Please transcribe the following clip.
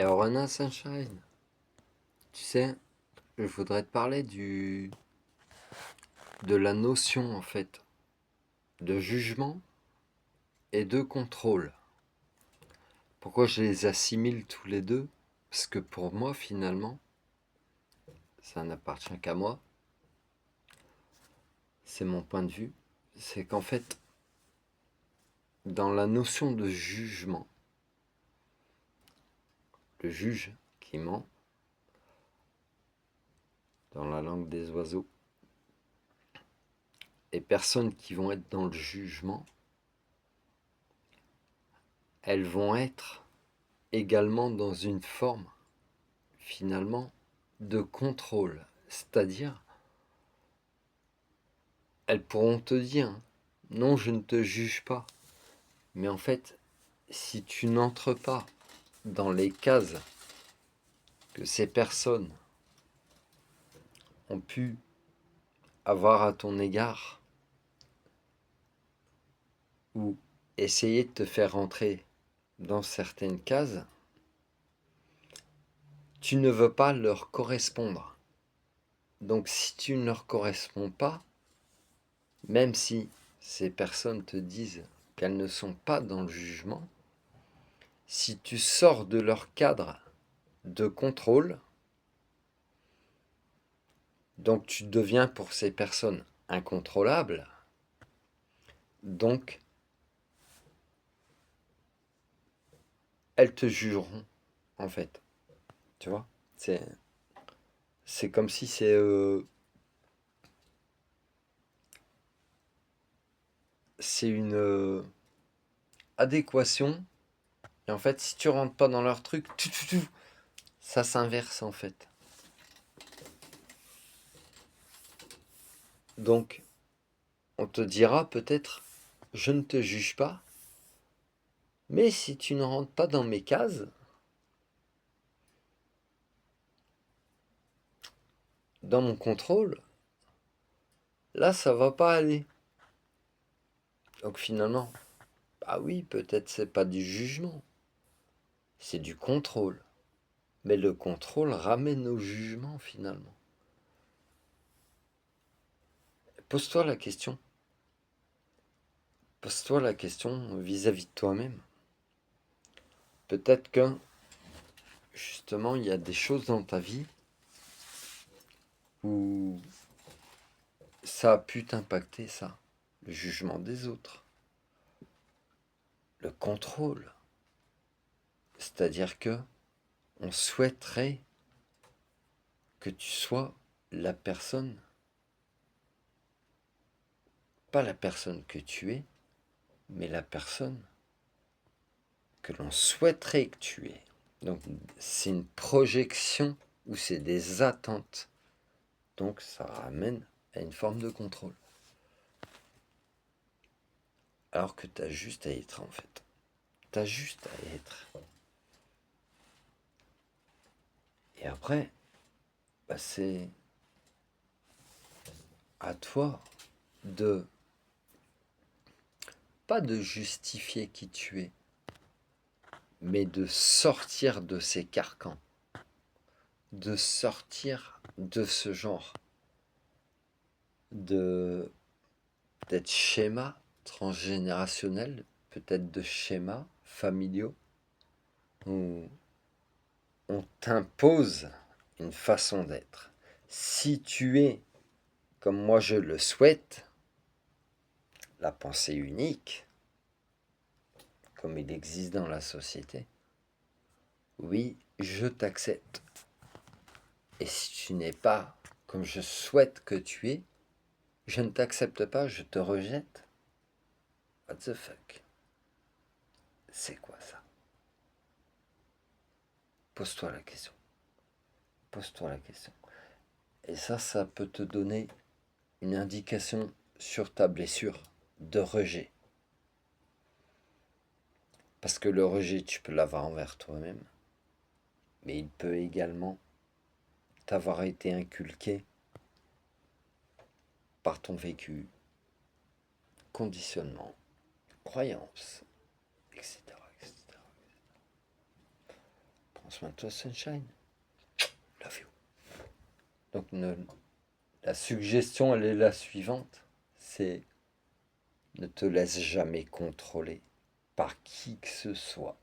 Et Rona Sunshine, tu sais, je voudrais te parler de la notion en fait de jugement et de contrôle. Pourquoi je les assimile tous les deux? Parce que pour moi finalement, ça n'appartient qu'à moi, c'est mon point de vue, c'est qu'en fait, dans la notion de jugement, le juge qui ment, dans la langue des oiseaux, et personnes qui vont être dans le jugement, elles vont être également dans une forme, finalement, de contrôle. C'est-à-dire, elles pourront te dire, non, je ne te juge pas. Mais en fait, si tu n'entres pas dans les cases que ces personnes ont pu avoir à ton égard, ou essayer de te faire rentrer dans certaines cases, tu ne veux pas leur correspondre. Donc si tu ne leur corresponds pas, même si ces personnes te disent qu'elles ne sont pas dans le jugement, si tu sors de leur cadre de contrôle, donc tu deviens pour ces personnes incontrôlable, donc elles te jugeront en fait. Tu vois, c'est c'est comme si c'est une adéquation. Et en fait, si tu rentres pas dans leur truc, ça s'inverse en fait. Donc, on te dira peut-être, je ne te juge pas, mais si tu ne rentres pas dans mes cases, dans mon contrôle, là, ça va pas aller. Donc finalement, bah oui, peut-être c'est pas du jugement, c'est du contrôle. Mais le contrôle ramène au jugement finalement. Pose-toi la question. Pose-toi la question vis-à-vis de toi-même. Peut-être que, justement, il y a des choses dans ta vie où ça a pu t'impacter, ça. Le jugement des autres. Le contrôle. C'est-à-dire que on souhaiterait que tu sois la personne, pas la personne que tu es, mais la personne que l'on souhaiterait que tu es. Donc c'est une projection ou c'est des attentes. Donc ça ramène à une forme de contrôle. Alors que tu as juste à être en fait. Tu as juste à être. Et après, bah, c'est à toi de, pas de justifier qui tu es, mais de sortir de ces carcans, de sortir de ce genre de peut-être schémas transgénérationnels, peut-être de schémas familiaux, où on t'impose une façon d'être. Si tu es, comme moi je le souhaite, la pensée unique, comme il existe dans la société, oui, je t'accepte. Et si tu n'es pas comme je souhaite que tu es, je ne t'accepte pas, je te rejette. What the fuck? C'est quoi ça? Pose-toi la question. Pose-toi la question. Et ça peut te donner une indication sur ta blessure de rejet. Parce que le rejet, tu peux l'avoir envers toi-même, mais il peut également t'avoir été inculqué par ton vécu, conditionnement, croyance, etc., etc. Prends soin de toi, Sunshine. Love you. Donc la suggestion, elle est la suivante. C'est ne te laisse jamais contrôler par qui que ce soit.